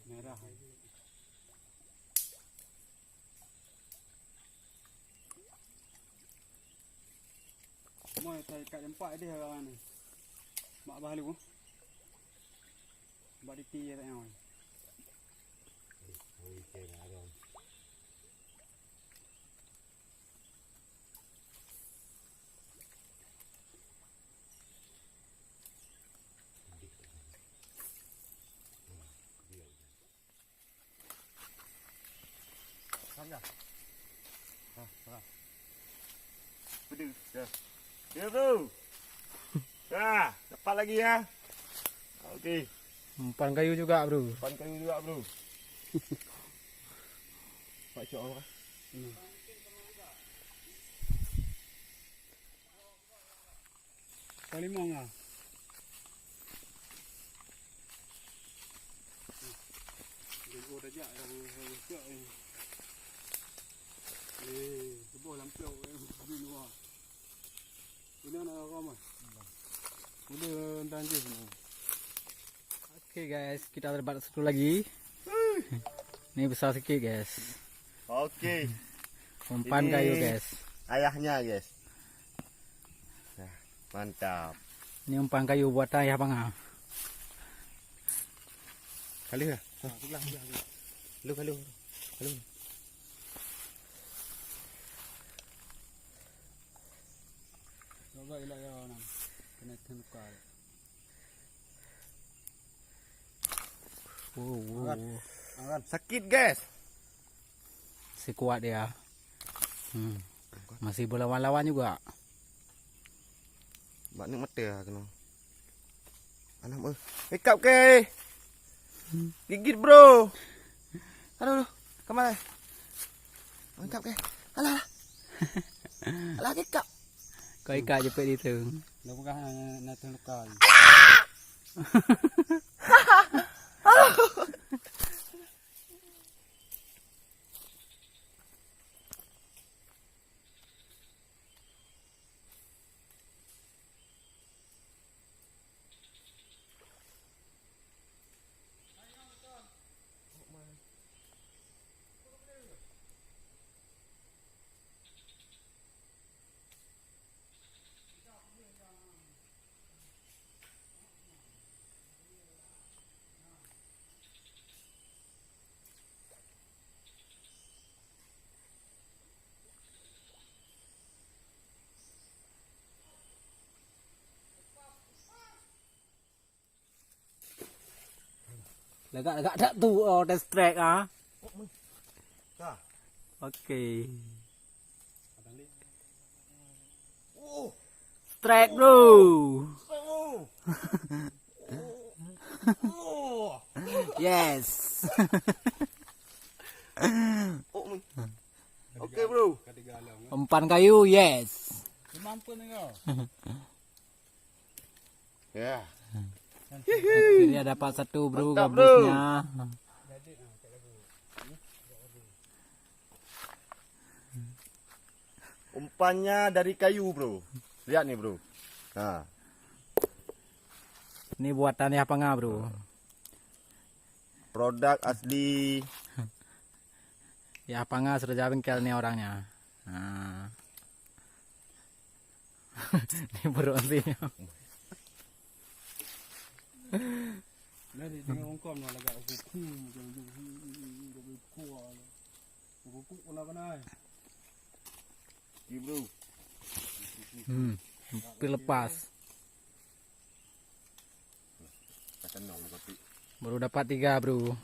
Merah. Mau saya kat jempak dia orang ni. Mak bah lu. Buat di ti tak yang. Sampai. Pedih. Ya bro. Dah, dapat lagi ya. Okey. Umpan kayu juga bro. Pan kayu juga bro. Pak cok apa? Kalimong ah. Dia dah jak yang cok ni. Sebuah lampiau di luar. Ini nak ramai. Udah tanjung ni. Oke guys, kita dapat satu lagi. Ini besar sikit guys. Okey. Umpan Ini kayu guys. Ayahnya guys. Nah, mantap. Ini umpan kayu buatan ayah bangga. Kali dah. Lu. Coba ilah ya orang. Kena tukar. Wow. Sakit guys. Si kuat dia. Masih berlawan-lawan juga. Mak ni mata lah kena. Anak oi. Wake up ke? Gigit bro. Aduh. Kemana? Wake up ke? Alah. Alah wake up. Kau ikat jepit itu. Dah bukan nak tukar. Lagak tak tu oh dah strike ah. Dah. Okey. Oh. Strike bro. Oh. Yes. Oh. Okey bro. Ketiga alam. Umpan kayu yes. Mampu ni kau. Ya. Akhirnya dapat satu bro Mantap, gabusnya. Umpannya dari kayu bro. Lihat nih bro. Nah. Ini buatan ayah bangga bro. Produk asli. Ya bangga sudah bengkel nih orangnya. Nah. Ini berontinya. Nanti dengan ongkom nak lagak aku. Kuat. Aku nak kena. Ni bro. Hampir lepas. Kena nak kopi. Baru dapat 3 bro.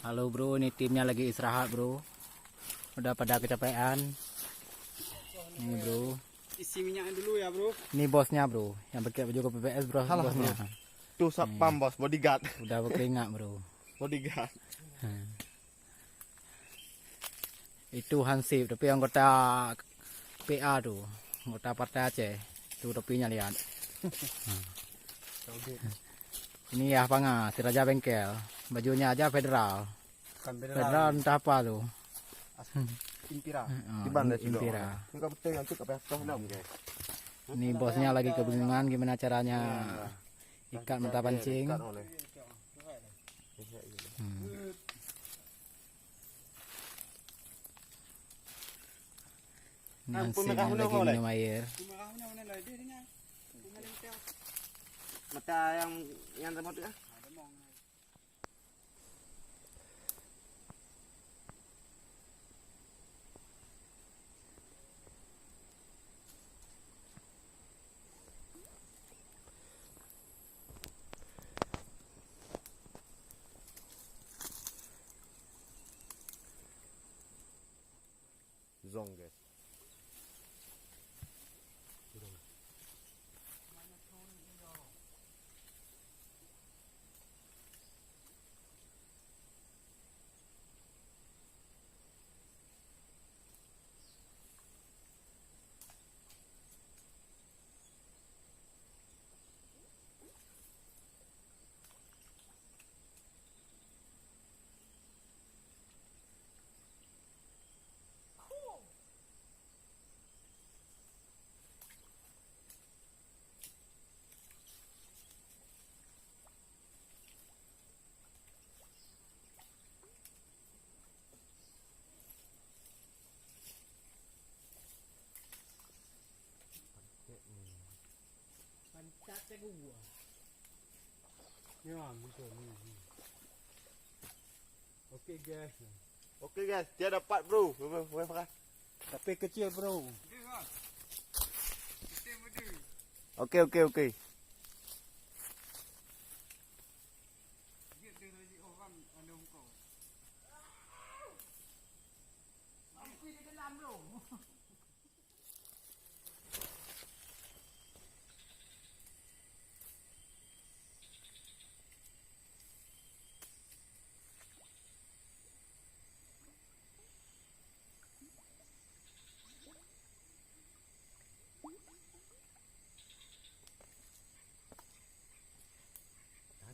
Halo bro, ini timnya lagi istirahat bro. Udah pada kecapean. Ini bro. Isi minyak dulu ya bro. Ini bosnya bro, yang pakai baju PPS bro. Halah, Bosnya. Tu sapam bos, bodyguard. Udah berkeringat bro. Bodyguard. Itu Hansip, tapi anggota PA tuh, anggota Partai Aceh. Itu topinya lihat. Ini ya Panga, si Raja Bengkel. Bajunya aja federal. Federal entah apa tuh. Impira. Oh, Di bandar Impira. Enggak betul yang tu kat atas enam guys. Ini bosnya lagi kebingungan gimana caranya ikat mata pancing. Ikat oleh. Nansinya lagi minum air. Mata yang remote ya. Zong guys. Ya, betul ni. Okey guys. Okey guys, dia dapat bro. Boleh pakai. Tapi kecil bro. Okey.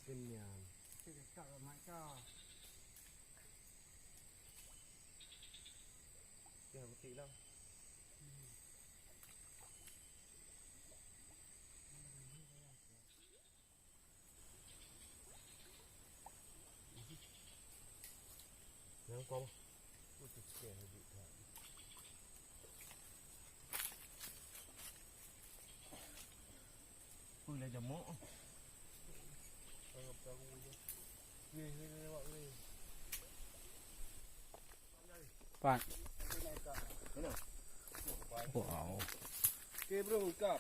Kenyang. Cakap ramai kau. Ya, betul lah. Yang kau. Untuk sekian lebih tak. Boleh jamuk. Pak. Wow. Okey bro, kap.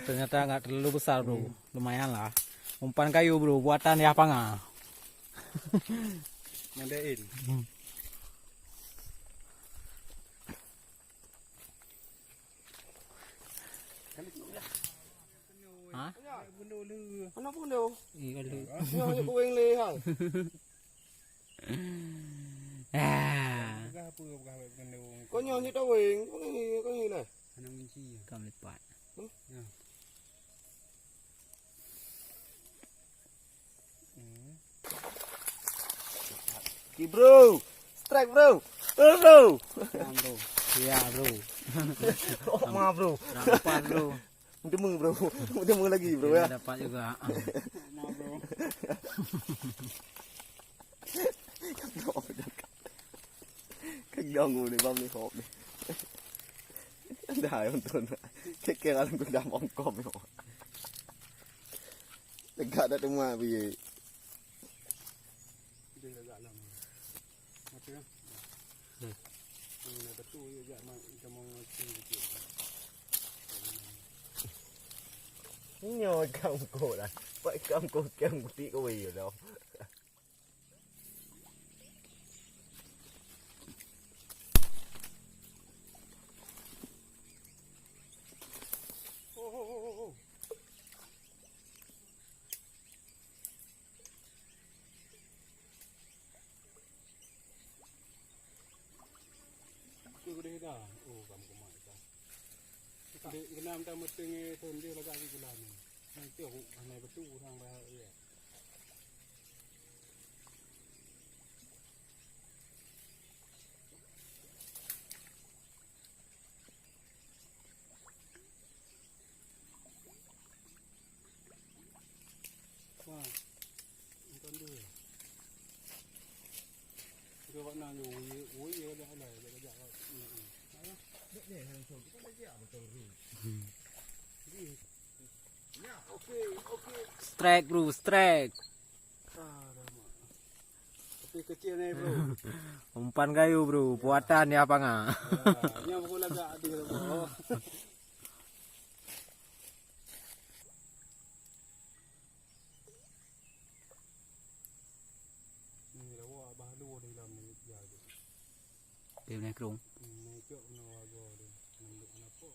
Ternyata nggak terlalu besar bro. Lumayan lah. Umpan kayu bro, buatan ya panga. Mandain. Hah? Benda lu. Mana pun dia. Iya lu. Yang hanya kau yang lehang. Bukan apa benda. Kau nyanyi tak wing, kau ni lah. Ana menci. Kam lipat. Ya. Ki bro. Strike bro. Bro. Bro. Iya bro. Oh, maaf bro. Dapat bro. Demu bro. Demu lagi bro ya. Dapat juga. Maaf bro. Kenyang ni bang ni hop ni. Dah untuk kek alam ku dah mongkom yo. Dekat dah tengah bi. Dia agak lama. Macam ya. Ini betul juga macam mau sikit. Nyo cam cô là vậy cam cô kem một tí có gì rồi đâu. Aku dah dah. Oh, kamu kemana dah? Dia kena minta meting ton dia lagak di bulan ni. Nanti aku anai betul orang bahaya dia. Okey. Strike bro, strike. Alamak. Tapi kecil ni bro. Umpan kayu bro, buatan ya apa ngah. Nya aku lagak ada bro. Ni lawa bahalu di dalam ni dia tu. Dia naik kerung. Ni kau nak wago dia. Nang apa?